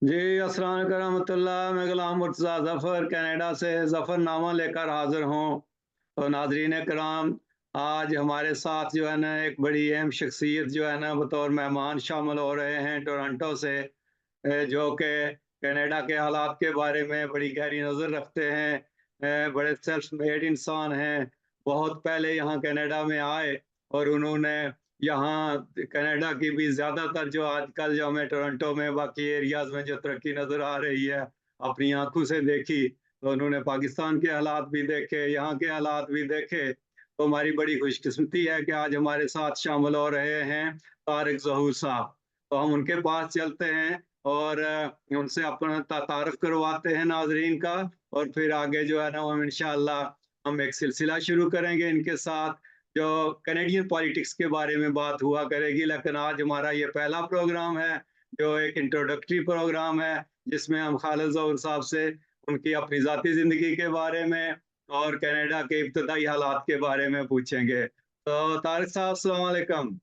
जी, अस्सलाम वालेकुम रहमतुल्लाह। मैं गुलाम मुर्तज़ा ज़फ़र कनाडा से ज़फ़रनामा लेकर हाज़िर हूँ। और नाज़रीन कराम, आज हमारे साथ जो है ना एक बड़ी अहम शख़्सियत जो है ना बतौर मेहमान शामिल हो रहे हैं टोरंटो से, जो कि कनाडा के हालात के बारे में बड़ी गहरी नज़र रखते हैं। बड़े सेल्फ मेड इंसान हैं। बहुत पहले यहाँ कनाडा में आए और उन्होंने यहाँ कनाडा की भी ज़्यादातर जो आजकल जो हमें टोरंटो में बाकी एरियाज़ में जो तरक्की नज़र आ रही है, अपनी आँखों से देखी। तो उन्होंने पाकिस्तान के हालात भी देखे, यहाँ के हालात भी देखे। तो हमारी बड़ी खुशकिस्मती है कि आज हमारे साथ शामिल हो रहे हैं तारिक ज़हूर साहब। तो हम उनके पास चलते हैं और उनसे अपना तारुफ़ करवाते हैं नाज़रीन का, और फिर आगे जो है ना हम इंशाअल्लाह हम एक सिलसिला शुरू करेंगे इनके साथ, जो कैनेडियन पॉलिटिक्स के बारे में बात हुआ करेगी। लेकिन आज हमारा ये पहला प्रोग्राम है, जो एक इंट्रोडक्टरी प्रोग्राम है, जिसमें हम खालिद ज़हूर साहब से उनकी अपनी ज़ाती ज़िंदगी के बारे में और कनाडा के इब्तदाई हालात के बारे में पूछेंगे। तो तारिक साहब, अस्सलाम वालेकुम।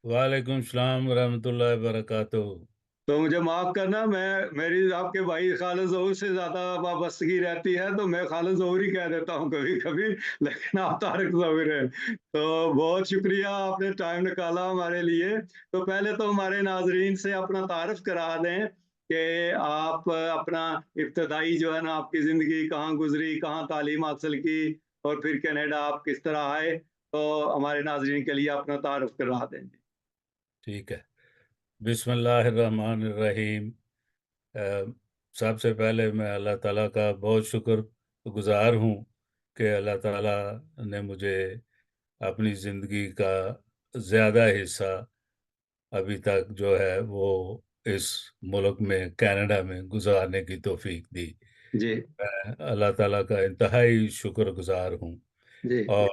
वालेकुम सलाम रहमतुल्लाहि वबरकातुहू। तो मुझे माफ़ करना, मेरी आपके भाई खालिद ज़हूर से ज़्यादा वाबस्तगी रहती है, तो मैं खालिद ज़हूर ही कह देता हूँ कभी-कभी, लेकिन आप तारिक ज़हूर हैं। तो बहुत शुक्रिया, आपने टाइम निकाला हमारे लिए। तो पहले तो हमारे नाज़रीन से अपना तारुफ़ करा दें कि आप अपना इब्तदाई जो है ना आपकी ज़िंदगी कहाँ गुज़री, कहाँ तालीम हासिल की और फिर कनाडा आप किस तरह आए? तो हमारे नाज़रीन के लिए अपना तारुफ़ करा दें। ठीक है। बिस्मिल्लाहिर्रहमानिर्रहीम। अ, सबसे पहले मैं अल्लाह ताला का बहुत शुक्रगुज़ार हूँ कि अल्लाह ताला ने मुझे अपनी ज़िंदगी का ज़्यादा हिस्सा अभी तक जो है वो इस मुल्क में कनाडा में गुज़ारने की तौफ़ीक दी। जी, मैं अल्लाह ताला का इंतहाई शुक्रगुज़ार हूँ। जी, और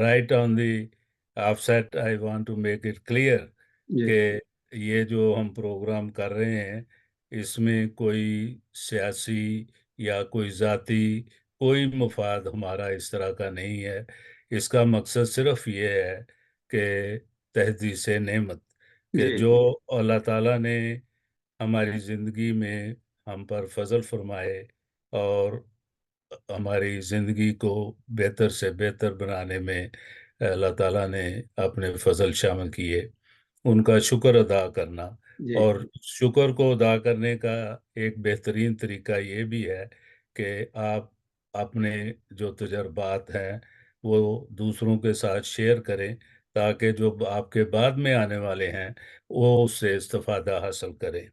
right on the offset I want to make it clear जी, कि ये जो हम प्रोग्राम कर रहे हैं इसमें कोई सियासी या कोई ज़ाती कोई मफाद हमारा इस तरह का नहीं है। इसका मकसद सिर्फ ये है कि तहदीस नेमत कि जी, जो अल्लाह ताला ने हमारी ज़िंदगी में हम पर फज़ल फरमाए और हमारी ज़िंदगी को बेहतर से बेहतर बनाने में अल्लाह ताला ने अपने फ़ज़ल शामिल किए, उनका शुक्र अदा करना। जी, और शुक्र को अदा करने का एक बेहतरीन तरीका ये भी है कि आप अपने जो तजुर्बात हैं, वो दूसरों के साथ शेयर करें, ताकि जो आपके बाद में आने वाले हैं, वो उससे इस्तिफ़ादा हासिल करें।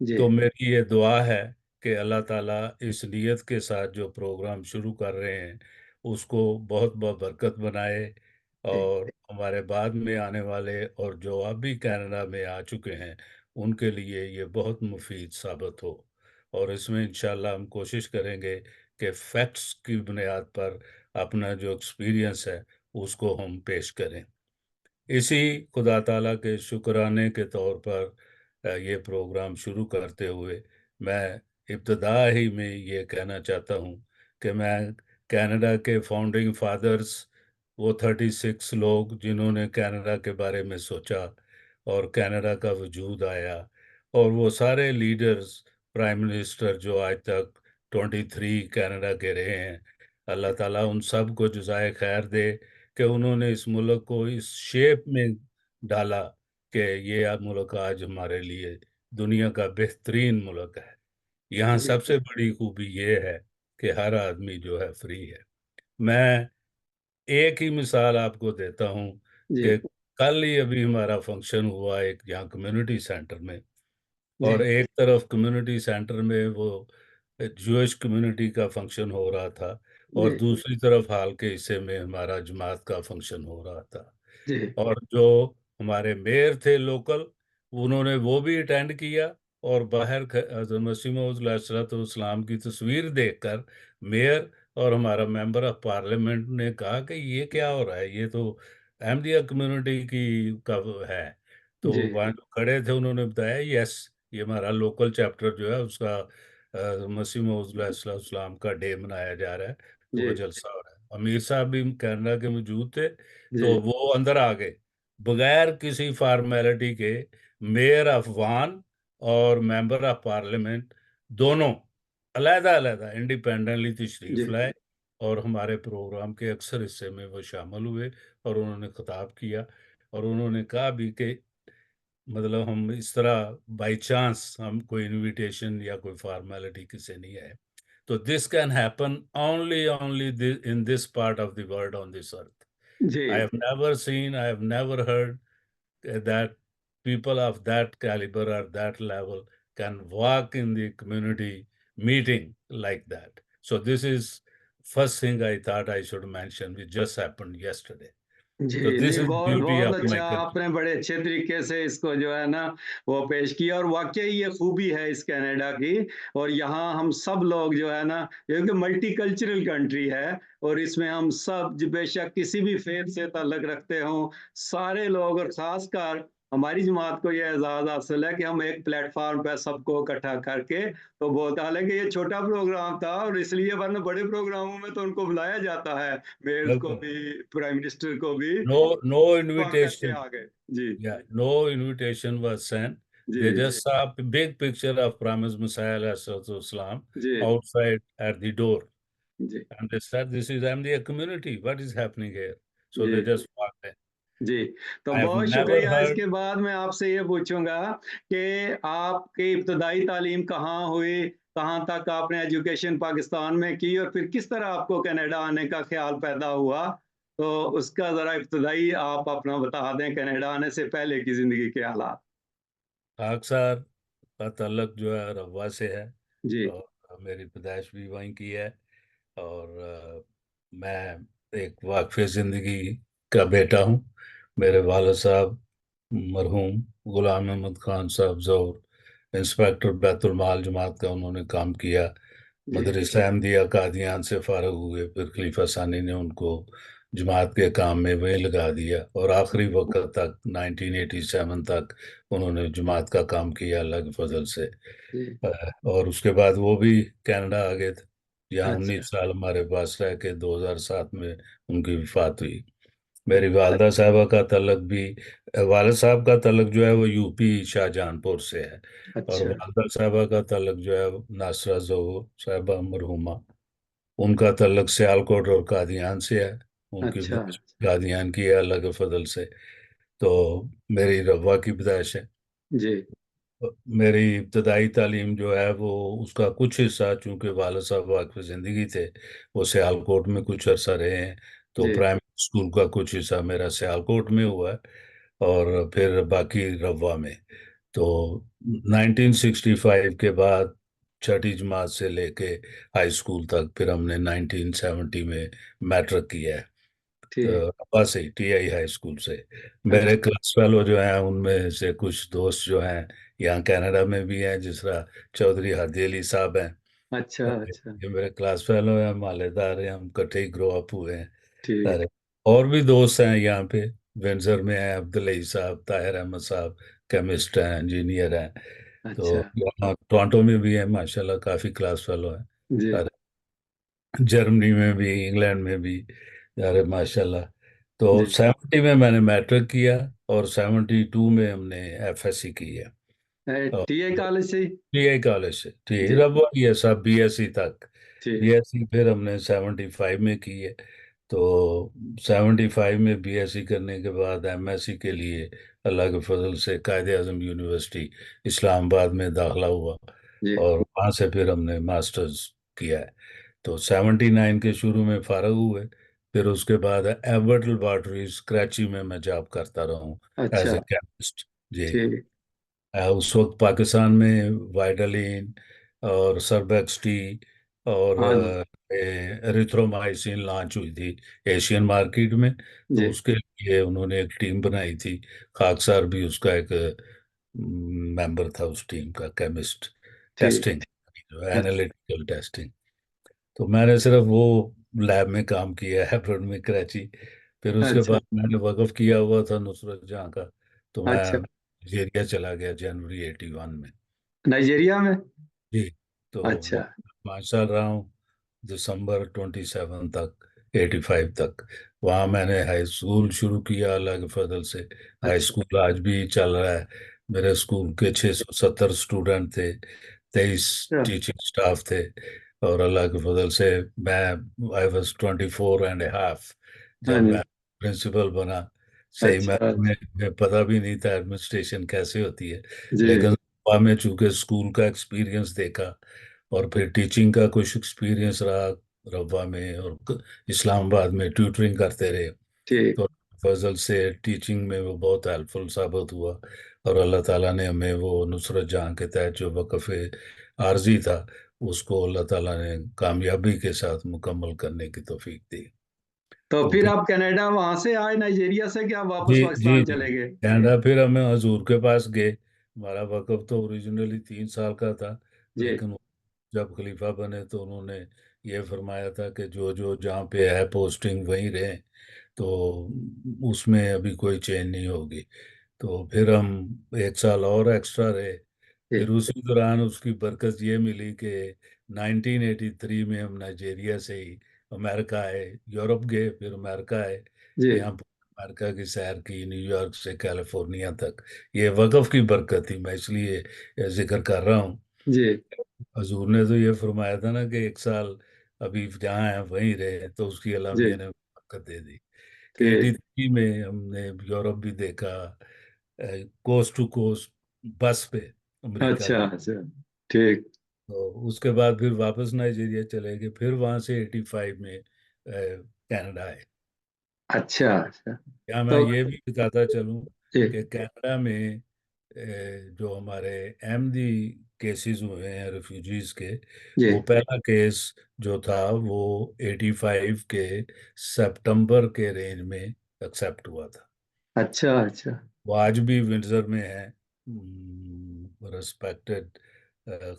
जी, तो मेरी ये दुआ है कि अल्लाह ताला इस नीयत के साथ जो प्रोग्राम शुरू कर रहे हैं, उसको बहुत बरकत बनाए जी, और हमारे बाद में आने वाले और जो अभी कनाडा में आ चुके हैं, उनके लिए ये बहुत मुफ़ीद साबित हो। और इसमें इंशाअल्लाह हम कोशिश करेंगे कि फैक्ट्स की बुनियाद पर अपना जो एक्सपीरियंस है, उसको हम पेश करें। इसी खुदा ताला के शुक्राने के तौर पर ये प्रोग्राम शुरू करते हुए मैं इब्तदा ही में ये कहना चाहता हूँ कि मैं कनाडा के फाउंडिंग फादर्स, वो 36 लोग जिन्होंने कनाडा के बारे में सोचा और कनाडा का वजूद आया, और वो सारे लीडर्स, प्राइम मिनिस्टर जो आज तक 23 कनाडा के रहे हैं, अल्लाह ताला उन सब को जज़ाए खैर दे कि उन्होंने इस मुल्क को इस शेप में डाला कि ये मुल्क आज हमारे लिए दुनिया का बेहतरीन मुल्क है। यहाँ जी, सबसे बड़ी खूबी ये है कि हर आदमी जो है फ्री है। मैं एक ही मिसाल आपको देता हूँ जी, कि कल ही अभी हमारा फंक्शन हुआ एक यहाँ कम्युनिटी सेंटर में, और जी, एक तरफ कम्युनिटी सेंटर में वो ज्यूइश कम्युनिटी का फंक्शन हो रहा था और जी, दूसरी तरफ हॉल के हिस्से में हमारा जमात का फंक्शन हो रहा था। जी, और जो हमारे मेयर थे लोकल, उन्होंने वो भी अटेंड किया, और बाहर हज़रत मसीह मौऊद अलैहिस्सलाम की तस्वीर देखकर मेयर और हमारा मेंबर ऑफ पार्लियामेंट ने कहा कि ये क्या हो रहा है? ये तो अहमदिया कम्युनिटी की का वो है। तो जी, वहाँ जो खड़े थे उन्होंने बताया, यस, ये हमारा लोकल चैप्टर जो है उसका मसीह मौऊद अलैहिस्सलाम का डे मनाया जा रहा है, तो वो जी, जलसा हो रहा है। अमीर साहब भी कनाडा के मौजूद थे, जी, तो वो अंदर आ गए, बगैर किसी फ़ॉर्मेलिटी के मेयर ऑफ वान और मेंबर ऑफ पार्लियामेंट दोनों अलहदा अलहदा इंडिपेंडेंटली तशरीफ जी लाए, और हमारे प्रोग्राम के अक्सर हिस्से में वो शामिल हुए, और उन्होंने खिताब किया, और उन्होंने कहा भी कि मतलब हम इस तरह बाई चांस हम कोई इनविटेशन या कोई फॉर्मेलिटी किसी नहीं है, तो this can happen only only in this part of the world on this earth. जी I have never seen, I have never heard that people of that caliber or that level can walk in the community meeting like that. So this is first thing I thought I should mention, which just happened yesterday. जी, So this नहीं, is बहुत beauty बहुत of my अच्छा, country. आपने बड़े अच्छे तरीके से इसको जो है ना वो पेश किया, और वाक़ई ये खूबी है इस कनाडा की। और यहाँ हम सब लोग जो है ना, क्योंकि मल्टीकल्चरल कंट्री है, और इसमें हम सब बेशक किसी भी फ़ेथ से ताल्लुक़ रखते हों, सारे लोग, और ख़ासकर हमारी जमात को ये एज़ाज़ हासिल है कि हम एक प्लेटफ़ॉर्म पे सबको इकट्ठा करके, तो बहुत, हालाँकि ये छोटा प्रोग्राम था, और इसलिए, वरना बड़े प्रोग्रामों में तो उनको बुलाया जाता है, मेयर्स को बिल्कुल. भी, प्राइम मिनिस्टर को भी। No तो हम करके invitation. आ गए। जी, Yeah, no invitation was sent. They ji, just saw a big picture of Promised Messiah Islam ji, outside at the door. Ji, And they said, this is MDA community. What is happening here? So जी, they just walked in. जी। तो I have बहुत never शुक्रिया। heard. इसके बाद मैं आपसे ये पूछूँगा कि आपकी इब्तदाई तालीम कहाँ हुई? कहाँ तक आपने एजुकेशन पाकिस्तान में की, और फिर किस तरह आपको कनाडा आने का ख़्याल पैदा हुआ? तो उसका ज़रा इब्तदाई आप अपना बता दें, कनाडा आने से पहले की ज़िंदगी के हालात। खाकसार का ताल्लुक जो है रवा से है, जी, और मेरी पैदाइश भी वहीं की है, और मैं एक वाक़फ़े ज़िंदगी का बेटा हूँ। मेरे वालिद साहब मरहूम ग़ुलाम अहमद ख़ान साहब ज़ोहर इंस्पेक्टर बैतुल माल जमात का उन्होंने काम किया। जी, मदरसा अहमदिया कादियान से फ़ारिग हुए, फिर खलीफा सानी ने उनको जमात के काम में वहीं लगा दिया, और आखिरी वक़्त तक 1987 तक उन्होंने जमात का काम किया अल्लाह के फ़ज़ल से। जी। और उसके बाद वो भी कनाडा आ गए थे। यहाँ अच्छा, 19 साल हमारे पास रह के 2007 में उनकी वफ़ात हुई। मेरी वालदा साहबा का तल्लक भी, वालिद साहब का तल्लक जो है वो यूपी शाहजहांपुर से है, और अच्छा, वालदा साहबा का तल्लक जो है नासरा ज़ोहर साहबा मरहुमा, उनका तल्लक सियालकोट और कादियान से है। उनकी अच्छा, पैदाइश कादियान की है अल्लाह के फजल से। तो मेरी रवा की पैदाइश है। जी, मेरी इब्तदाई तालीम जो है वो उसका कुछ हिस्सा, चूँकि वालिद साहब वाक़फ़ ज़िंदगी थे, वो सियालकोट में कुछ अरसा रहे हैं, तो जी, प्राइमरी स्कूल का कुछ हिस्सा मेरा सियालकोट में हुआ है, और फिर बाकी रवा में। तो 1965 के बाद छठी जमात से लेके हाई स्कूल तक, फिर हमने 1970 में मैट्रिक किया है। तो ठीक, अब्बा से टीआई हाई स्कूल से। मेरे अच्छा, क्लास फेलो जो हैं उनमें से कुछ दोस्त जो हैं यहाँ कनाडा में भी हैं, जिस तरह चौधरी हादी अली साहब हैं। अच्छा, अच्छा, ये मेरे क्लास फेलो हैं, मालेदार हैं, हम इकट्ठे ही ग्रो अप हुए हैं ठीक, सारे। और भी दोस्त हैं यहाँ पे, विंडसर में हैं अब्दुलई साहब, ताहिर अहमद साहब, केमिस्ट हैं, इंजीनियर हैं। तो अच्छा, यहाँ टोरंटो में भी हैं माशाल्लाह, काफ़ी क्लास फेलो हैं जी, सारे। जर्मनी में भी, इंग्लैंड में भी, अरे माशाल्लाह। तो जी। 70 में मैंने मैट्रिक किया, और 72 में हमने एफएससी की है। और टीआई कॉलेज से ही? टीआई कॉलेज से, ठीक जी, रब ये सब बीएससी तक। ठीक, बीएससी फिर हमने 75 में की है। तो 75 में बीएससी करने के बाद एमएससी के लिए अल्लाह के फजल से कायदे आज़म यूनिवर्सिटी इस्लामाबाद में दाखिला हुआ, जी, और वहाँ से फिर हमने मास्टर्स किया है। तो 79 के शुरू में फारग हुए, फिर उसके बाद एबर्ट लैबोरेटरीज कराची में मैं जॉब करता रहा हूँ एज ए अच्छा, केमिस्ट। जी। ठीक, उस वक्त पाकिस्तान में वाइडालिन और सरबेक्स टी और हाँ जी, एरिथ्रोमाइसिन लॉन्च हुई थी एशियन मार्केट में। तो जी, उसके लिए उन्होंने एक टीम बनाई थी, खाकसार भी उसका एक मेंबर था उस टीम का, केमिस्ट ठीक, टेस्टिंग, जो अच्छा, एनालिटिकल टेस्टिंग। तो मैंने सिर्फ वो लैब में काम किया है ब्रड में कराची। फिर उसके अच्छा, बाद मैंने वक़्फ़ किया हुआ था नुसरत जहाँ का, तो मैं अच्छा, नाइजीरिया चला गया जनवरी 81 में। नाइजीरिया में? जी। तो अच्छा, वो 5 साल रहा हूँ, दिसंबर 27 तक, 85 तक। वहाँ मैंने हाई स्कूल शुरू किया अल्लाह के फजल से। हाई अच्छा, स्कूल आज भी चल रहा है। मेरे स्कूल के 670 स्टूडेंट थे, 23 अच्छा। टीचिंग स्टाफ थे। और अल्लाह के फजल से मैं I was 24 and A half हाँ जब जी। मैं प्रिंसिपल बना। सही में अच्छा। हमें पता भी नहीं था एडमिनिस्ट्रेशन कैसे होती है। जी। लेकिन वहाँ में चूंकि स्कूल का एक्सपीरियंस देखा और फिर टीचिंग का कुछ एक्सपीरियंस रहा रब्वा में, और इस्लामाबाद में ट्यूटरिंग करते रहे, ठीक। तो फजल से टीचिंग में वो बहुत हेल्पफुल साबित हुआ। और अल्लाह ताला ने हमें वो नुसरत जहाँ के तहत जो वक़फ़ आर्जी था, उसको अल्लाह ताला ने कामयाबी के साथ मुकम्मल करने की तौफीक दी। तो तो फिर फिर आप कनाडा वहां से आए नाइजीरिया से, क्या जी वापस जी पाकिस्तान जी, चले गए? कनाडा फिर हमें हजूर के पास गए। हमारा वक़फ़ तो ओरिजिनली 3 साल का था, जी। लेकिन जब खलीफा बने तो उन्होंने ये फरमाया था कि जो जो जहाँ पे है पोस्टिंग वहीं रहे, तो उसमें अभी कोई चेंज नहीं होगी। तो फिर हम 1 साल और एक्स्ट्रा रहे। जी। फिर उसी दौरान उसकी बरकत ये मिली कि 1983 में हम नाइजीरिया से ही अमेरिका आए। यूरोप गए, फिर अमेरिका आए। जी। यहाँ पर अमेरिका की सैर की, न्यूयॉर्क से कैलिफोर्निया तक। ये वक़फ़ की बरकत थी, मैं इसलिए जिक्र कर रहा हूँ। जी। हजूर ने तो ये फरमाया था ना कि 1 साल अभी जहाँ है वहीं रहे, तो उसकी अल्लाह जी। मियां ने बरकत दे दी कि ठीक। 83 में हमने यूरोप भी देखा, कोस्ट टू कोस्ट बस पे, अमेरिका अच्छा। की। अच्छा। ठीक। तो उसके बाद फिर वापस नाइजीरिया चले गए, फिर वहां से 85 में कनाडा आए। अच्छा। अच्छा। क्या मैं तो ये भी बताता चलूं जी। कि कनाडा में जो हमारे अहमदी केसेस हुए हैं रेफ्यूजीज के, जी। वो पहला केस जो था वो 85 के सितंबर के रेंज में एक्सेप्ट हुआ था। अच्छा। अच्छा। वो आज भी विंडसर में है। रिस्पेक्टेड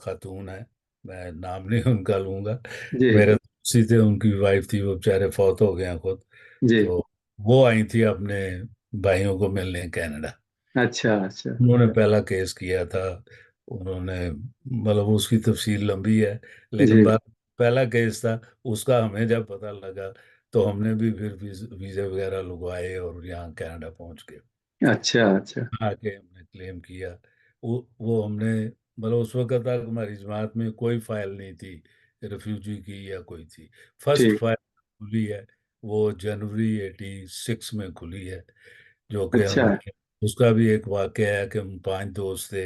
खातून है, मैं नाम नहीं उनका लूंगा। जी। मेरे दोस्ती थे, उनकी वाइफ थी, वो बेचारे फौत हो गए हैं खुद। जी। तो वो आई थी अपने भाइयों को मिलने कनाडा। अच्छा। अच्छा। उन्होंने पहला केस किया था। उन्होंने मतलब उसकी तफसील लंबी है, लेकिन जी। बात पहला केस था। उसका हमें जब पता लगा तो हमने भी फिर वीज़े वगैरह लगवाए और यहाँ कनाडा पहुंच गए। अच्छा। अच्छा। आके हमने क्लेम किया। वो हमने मतलब उस वक्त तक हमारी जमात में कोई फाइल नहीं थी रिफ्यूजी की या कोई थी। फर्स्ट ठीक। फाइल खुली है वो जनवरी 86 में खुली है, जो कि अच्छा। हमने उसका भी एक वाकया है कि हम 5 दोस्त थे।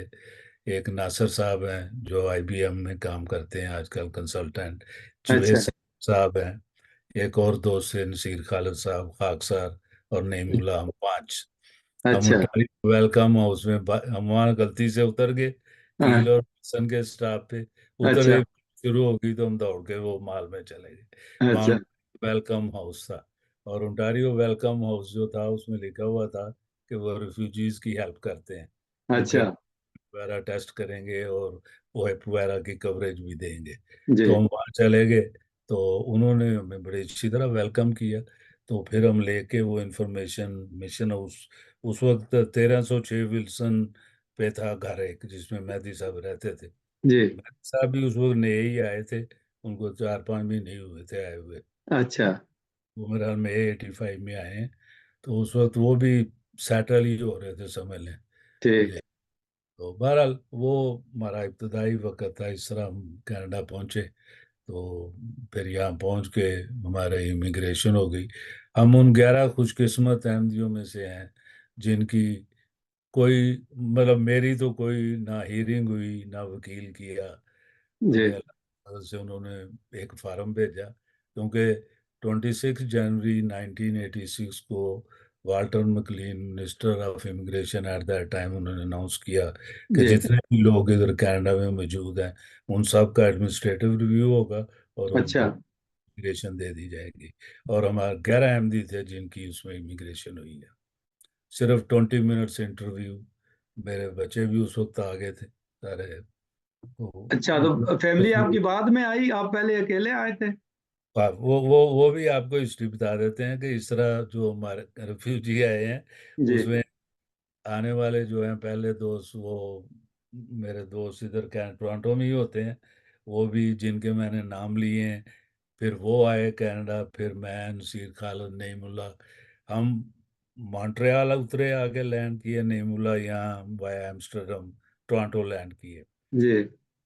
एक नासिर साहब हैं जो आईबीएम में काम करते हैं आजकल कंसल्टेंट, जुवेद अच्छा। साहब हैं, एक और दोस्त है नसीर खालिद साहब खाकसार, और नईमुल्लाह, हम 5। हम अच्छा। उटारी वेलकम हाउस में हम वहाँ गलती से उतर गए हाँ। कील और सन के स्टॉप पे। अच्छा। उतरे शुरू हो गई तो हम दौड़ के वो मॉल में चले गए। वहाँ अच्छा। वेलकम हाउस था, और ओंटारियो वेलकम हाउस जो था उसमें लिखा हुआ था कि वो रिफ्यूजीज की हेल्प करते हैं, उनके अच्छा। वगैरह टेस्ट करेंगे और ओएप वगैरह की कवरेज भी देंगे। जी। तो हम वहाँ चले गए, तो उन्होंने हमें बड़ी अच्छी तरह वेलकम किया। तो फिर हम लेके वो इंफॉर्मेशन मिशन हाउस, उस वक्त 1306 विल्सन पे था घर एक, जिसमें मेहदी साहब रहते थे। जी। मेहदी साहब भी उस वक्त नए ही आए थे, उनको 4-5 महीने ही हुए थे आए हुए। अच्छा। वो मेरे ख्याल में 85 में आए हैं। तो उस वक्त वो भी सेटल ही हो रहे थे समझ लें। ठीक। ये तो बहरहाल वो हमारा इब्तदाई वक्त था, इस तरह हम कनाडा पहुंचे। तो फिर यहाँ पहुंच के हमारे इमिग्रेशन हो गई। हम उन 11 खुशकिस्मत अहमदियों में से हैं जिनकी कोई मतलब मेरी तो कोई ना हीयरिंग हुई ना वकील किया। जी। हमें अल्लाह से उन्होंने एक फार्म भेजा, क्योंकि 26 जनवरी 1986 को Walter McLean minister of immigration at that time उन्होंने अनाउंस किया कि जी। जितने भी लोग इधर कनाडा में मौजूद हैं उन सब का एडमिनिस्ट्रेटिव रिव्यू होगा और अच्छा। उनको इमिग्रेशन दे दी जाएगी। और हमारे 11 अहमदी थे जिनकी उसमें इमिग्रेशन हुई है। सिर्फ 20 मिनट्स इंटरव्यू, मेरे बच्चे भी उस वक्त आ गए थे सारे। तो अच्छा, तो फैमिली आपकी बाद में आई, आप पहले अकेले आए थे? वो भी आपको हिस्ट्री बता देते हैं कि इस तरह जो हमारे रेफ्यूजी आए हैं जी। उसमें आने वाले जो हैं पहले दोस्त, वो मेरे दोस्त इधर क्या टोरंटो में ही होते हैं, वो भी जिनके मैंने नाम लिए हैं। फिर वो आए कनाडा, फिर मैं, नसीर खालिद, नईमुल्लाह, हम मॉन्ट्रियल उतरे, आगे लैंड किए, नेमुला यहाँ वाया एम्स्टर्डम, टोरंटो लैंड किए। जी।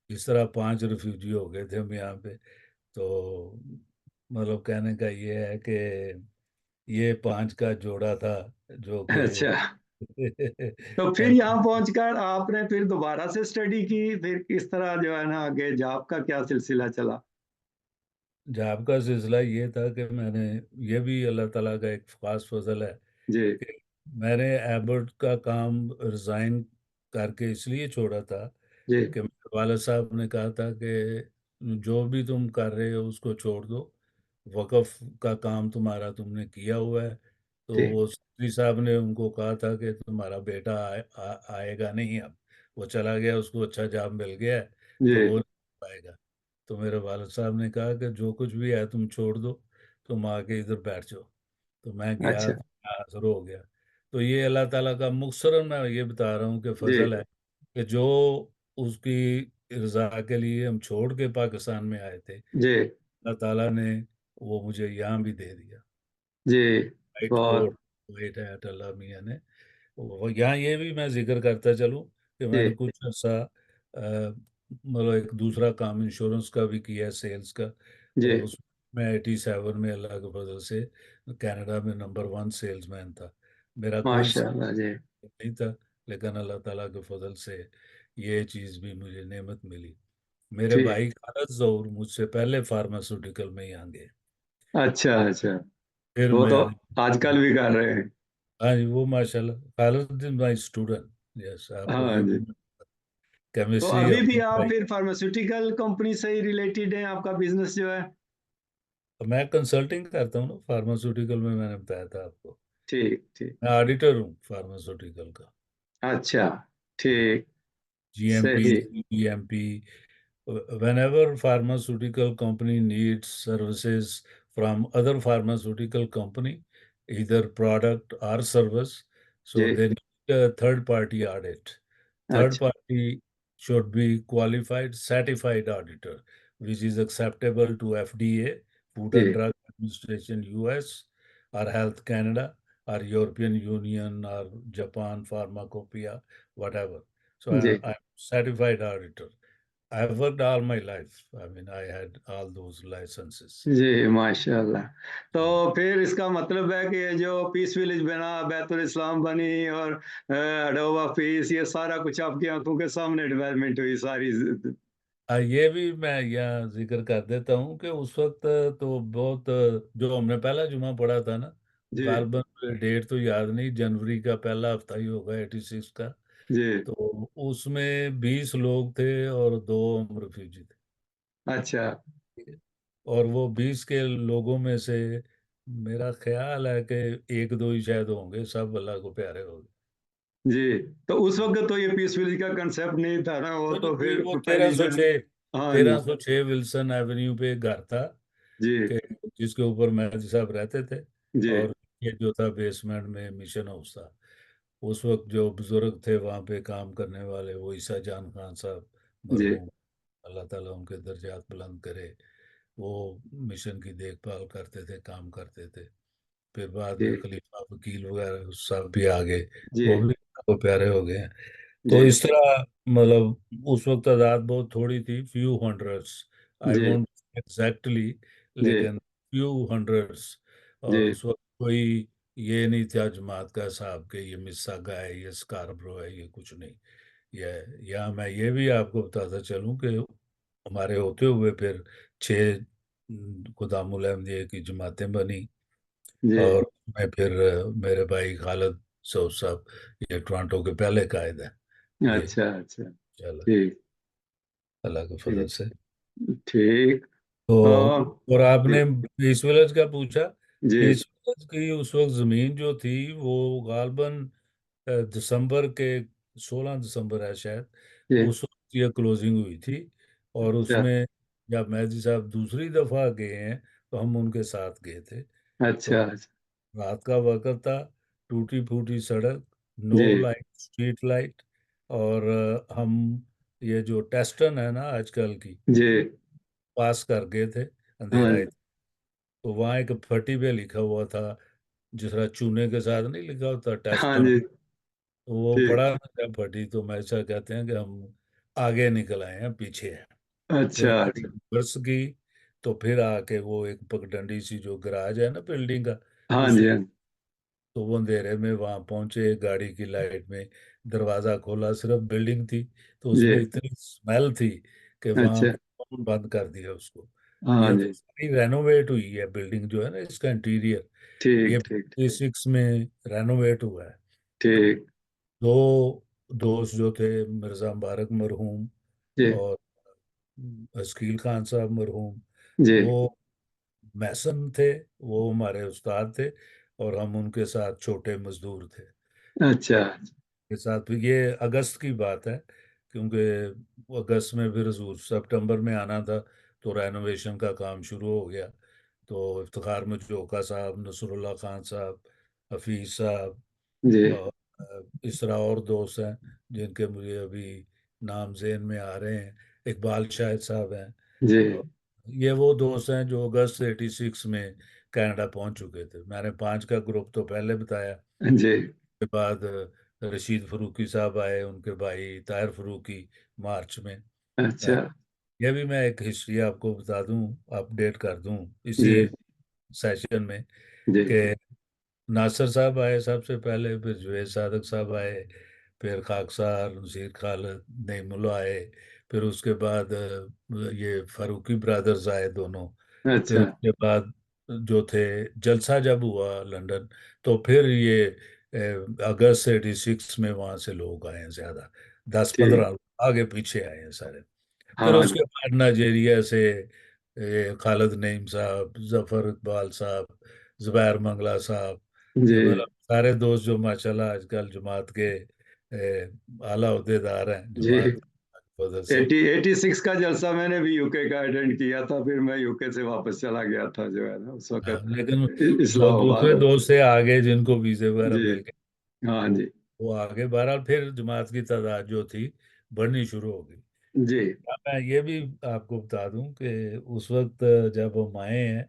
इस तरह 5 रिफ्यूजी हो गए थे हम यहाँ पे। तो मतलब कहने का ये है कि ये 5 का जोड़ा था जो कि अच्छा, तो फिर यहाँ पहुंचकर आपने फिर दोबारा से स्टडी की, फिर किस तरह जो है ना आगे जॉब का क्या सिलसिला चला? जॉब का सिलसिला ये था कि मैंने, ये भी अल्लाह ताला का एक खास फजल है जी। कि मैंने एबर्ट का काम रिजाइन करके इसलिए छोड़ा था जी। कि मेरे वाले साहब ने कहा था कि जो भी तुम कर रहे हो उसको छोड़ दो, वक़्फ़ का काम तुम्हारा तुमने किया हुआ है। तो ठीक। वो सिद्दीकी साहब ने उनको कहा था कि तुम्हारा बेटा आएगा नहीं अब, वो चला गया, उसको अच्छा जॉब मिल गया है, जी। तो वो नहीं आएगा। तो मेरे वालिद साहब ने कहा कि जो कुछ भी है तुम छोड़ दो, तुम आके इधर बैठ जाओ। तो मैं गया, अच्छा। हाजिर हो गया। तो ये अल्लाह ताला का मुख्तसरन मैं ये बता रहा हूँ कि जी। फजल है कि जो उसकी रजा के लिए हम छोड़ के पाकिस्तान में आए थे, जी। अल्लाह ताला ने वो मुझे यहाँ भी दे दिया। जी। वाइट बहुत। कोट, वाइट हैट, अल्लाह मियाँ ने। वो यहाँ ये भी मैं जिक्र करता चलूँ कि जी। मैंने कुछ अर्सा मतलब एक दूसरा काम इंश्योरेंस का भी किया है, सेल्स का। जी। और उसमें 87 में अल्लाह के फजल से कनाडा में नंबर 1 सेल्समैन था। मेरा कोई माशाल्लाह जी। नहीं था, लेकिन अल्लाह ताला के फजल से ये चीज़ भी मुझे नेमत मिली। मेरे ठीक। भाई खालिद ज़हूर मुझसे पहले फार्मास्यूटिकल में यहाँ गए। अच्छा। अच्छा। फिर वो तो मैंने, आजकल भी कर रहे हैं। हाँ जी, वो माशाल्लाह Khalid is my student. Yes, आपको हाँ ये जी। भी तो केमिस्ट्री अभी भी अपनी आप भाई। फिर फार्मास्यूटिकल कंपनी से ही रिलेटेड है आपका बिजनेस जो है? मैं कंसल्टिंग करता हूँ ना फार्मास्यूटिकल में, मैंने बताया था आपको। ठीक। ठीक। मैं ऑडिटर हूँ फार्मास्यूटिकल का। अच्छा। ठीक। जीएमपी, सही। CGMP, whenever pharmaceutical company needs services from other pharmaceutical company, either product or service, so जी। they need a third party audit. Third अच्छा। party should be qualified certified auditor, which is acceptable to FDA, Food and जी। Drug Administration, US, or Health Canada, or European Union, or Japan Pharmacopoeia, whatever. So जी। I'm certified auditor. I've worked all my life. I mean, I had all those licenses. जी। माशाल्लाह। तो जी। फिर इसका मतलब है कि ये जो पीस विलेज बना, बैतुल इस्लाम बनी और हडोवा पीस, ये सारा कुछ आपकी आंखों के सामने डेवलपमेंट हुई सारी। ये भी मैं यहाँ जिक्र कर देता हूँ कि उस वक्त तो बहुत, जो हमने पहला जुमा पढ़ा था ना, जी। गालबन डेट तो याद नहीं, जनवरी का पहला हफ्ता ही होगा 86 का। जी। तो उसमें 20 लोग थे और 2 हम रिफ्यूजी थे। अच्छा। ठीक है? और वो 20 के लोगों में से मेरा ख्याल है कि 1-2 ही शायद होंगे, सब अल्लाह को प्यारे हो गए। जी। तो उस वक्त तो ये पीस विलेज का कंसेप्ट नहीं था ना, वो नहीं, तो नहीं, फिर वो पहली तेरह सौ जन। छः हाँ जी। 1306 विल्सन एवेन्यू पे एक घर था जी। कि जिसके ऊपर महदी साहब रहते थे। जी। और ये जो था बेसमेंट में मिशन हाउस था। उस वक्त जो बुजुर्ग थे वहाँ पे काम करने वाले, वो ईसा जान खान साहब जी। मरहूम, अल्लाह ताला उनके दर्जात बुलंद करे, वो मिशन की देखभाल करते थे, काम करते थे। फिर बाद में जी। खलीफा वकील वगैरह सब भी आ गए, जी। वो भी तो प्यारे हो गए हैं। जी। तो इस तरह मतलब उस वक्त तादाद बहुत थोड़ी थी, फ्यू हंड्रेड्स, आई जी। वोंट एग्जैक्टली, जी। लेकिन फ्यू हंड्रेड्स। और जी। उस वक्त कोई ये नहीं था जमात का साहब के ये मिसागा है, ये स्कारब्रो है, ये कुछ नहीं। ये यहाँ मैं ये भी आपको बताता चलूँ कि हमारे होते हुए फिर 6 खुदामुल अहमदिया की जमातें बनी। जी। और मैं फिर मेरे भाई खालिद सऊद साहब, ये टोरंटो के पहले कायद है। ये अच्छा। अच्छा। चलो, ठीक। अल्लाह के फजल ठीक। से। ठीक। तो और जी। आपने पीस विलेज का पूछा। जी। पीस विलेज की उस वक्त जमीन जो थी वो गालबन दिसंबर के, 16 दिसंबर है शायद, जी। उस वक्त ये क्लोजिंग हुई थी। और अच्छा। उसमें जब मेहदी साहब दूसरी दफा गए हैं तो हम उनके साथ गए थे। तो अच्छा। अच्छा। रात का वक्त था, टूटी फूटी सड़क, नो जी। Light, street light. और हम ये जो टेस्टन है ना आजकल की, जी। पास कर गए थे, हाँ अंधेरा ही जी। था। तो वहाँ एक फटी पे लिखा हुआ था जिस तरह चूने के साथ नहीं लिखा होता हाँ टेस्टन, जी। वो ठीक। पढ़ा ना जब फटी तो मैं ऐसा कहते हैं कि हम आगे निकल आए हैं, पीछे हैं। फिर अच्छा गाड़ी अच्छा। रिवर्स की, तो फिर आके वो एक पगडंडी सी जो गराज है ना बिल्डिंग का, हाँ उस, जी। हाँ तो वो अंधेरे में वहां पहुंचे, गाड़ी की लाइट में दरवाजा खोला, सिर्फ बिल्डिंग थी, तो जी। उसमें इतनी स्मेल थी कि वहां अच्छा। पे बंद कर दिया उसको। हाँ ये तो जी। सारी रेनोवेट हुई है बिल्डिंग जो है ना, इसका इंटीरियर, ठीक ये ठीक। 6 में रेनोवेट हुआ है। तो ठीक। दो दोस्त जो थे, मिर्जा मुबारक मरहूम जी। और अकील खान साहब मरहूम, जी। वो मैसन थे, वो हमारे उस्ताद थे, और हम उनके साथ छोटे मजदूर थे। अच्छा। तो के साथ भी ये अगस्त की बात है, क्योंकि अगस्त में फिर हजूर सितंबर में आना था, तो रेनोवेशन का काम शुरू हो गया। तो इफ्तिखार मजूका साहब, नसरुल्लाह खान साहब, हफीज साहब, जी। और इस तरह और दोस्त हैं जिनके मुझे अभी नाम ज़हन में आ रहे हैं, इकबाल शाहिद साहब हैं। जी। और ये वो दोस्त हैं जो अगस्त 86 में कनाडा पहुंच चुके थे। मैंने 5 का ग्रुप तो पहले बताया, जी। के बाद रशीद फरूकी साहब आए, उनके भाई ताहिर फरूकी, मार्च में। अ, अच्छा। यह भी मैं एक हिस्ट्री आपको बता दूं, अपडेट कर दूं इसी जी। सेशन में, जी। कि नासिर साहब आए सबसे पहले, फिर जुवेद सादक साहब आए, फिर खाकसार, नसीर खालिद, नईमुल्लाह आए, फिर उसके बाद ये फारूकी ब्रदर्स आए दोनों, फिर अच्छा। उसके बाद जो थे, जलसा जब हुआ लंदन, तो फिर ये अगस्त 86 में वहाँ से लोग आए हैं ज्यादा, दस ठीक। पंद्रह आगे पीछे आए हैं सारे। फिर हाँ उसके बाद नाइजीरिया से खालिद नईम साहब, जफर इकबाल साहब, जुबैर मंगला साहब, जी। ये मतलब सारे दोस्त जो माशाल्लाह आजकल जमात के आला ओहदेदार हैं जी। जमात की वजह से। 86 का जलसा मैंने भी यूके का अटेंड किया था, फिर मैं यूके से वापस चला गया था जो है ना उस हाँ, वक्त लेकिन जो दूसरे इस्लामाबाद। दोस्त थे आगे, जिनको वीजे वगैरह जी। मिल गए, हाँ वो जी। वो आगे, बहरहाल फिर जमात की तादाद जो थी बढ़नी शुरू हो गई। जी। अब मैं ये भी आपको बता दूं कि उस वक्त जब हम आए हैं,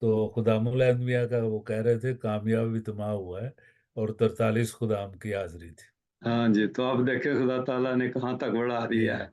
तो खुदामुल अम्बिया का वो कह रहे थे कामयाब इज्तिमा हुआ है, और 43 खुदाम की हाजिरी थी। हाँ जी, तो आप देखें खुदा ताला ने कहाँ तक बढ़ा दिया जी। है।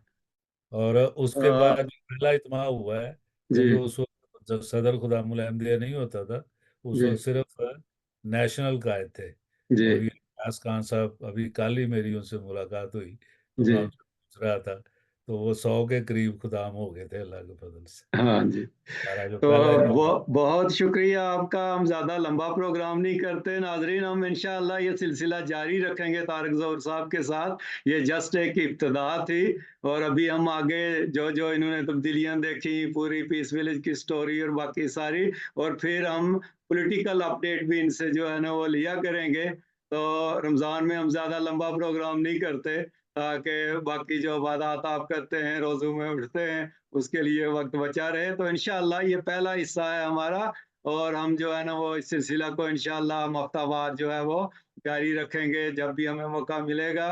और उसके आ, बाद जो पहला इज्तिमा हुआ है, क्योंकि जी। उस वक्त जब सदर खुदामुल अम्बिया नहीं होता था, उस जी। वक्त सिर्फ नेशनल कायद थे। जी। और ये रियाज खान साहब, अभी कल ही मेरी उनसे मुलाकात हुई, तो जी। मैं उनसे पूछ रहा था, तो वो 100 के करीब खुदाम हो गए थे अल्लाह के फजल से। हाँ जी। हमारा जो तो पहला इज्तिमा। बहुत शुक्रिया आपका। हम ज़्यादा लंबा प्रोग्राम नहीं करते नाजरीन, हम इंशाअल्लाह ये सिलसिला जारी रखेंगे तारिक ज़फर साहब के साथ। ये जस्ट एक इब्तदा थी, और अभी हम आगे जो जो इन्होंने तब्दीलियां देखी, पूरी पीस विलेज की स्टोरी और बाकी सारी, और फिर हम पॉलिटिकल अपडेट भी इनसे जो है ना वो लिया करेंगे। तो रमज़ान में हम ज़्यादा लंबा प्रोग्राम नहीं करते, ताकि बाकी जो इबादत आप करते हैं, रोज़ों में उठते हैं, उसके लिए वक्त बचा रहे। तो इंशाअल्लाह ये पहला हिस्सा है हमारा, और हम जो है ना वो इस सिलसिला को इंशाअल्लाह हम हफ्तावार जो है वो जारी रखेंगे जब भी हमें मौका मिलेगा।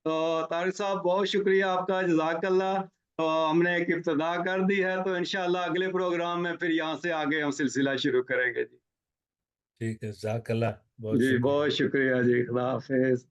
तो तारिक साहब बहुत शुक्रिया आपका, जज़ाकल्लाह। तो हमने एक इब्तिदा कर दी है, तो इंशाअल्लाह अगले प्रोग्राम में फिर यहाँ से आगे हम सिलसिला शुरू करेंगे जी। ठीक है, जज़ाकल्लाह, बहुत जी शुक्रिया। बहुत शुक्रिया जी, खुदा हाफिज।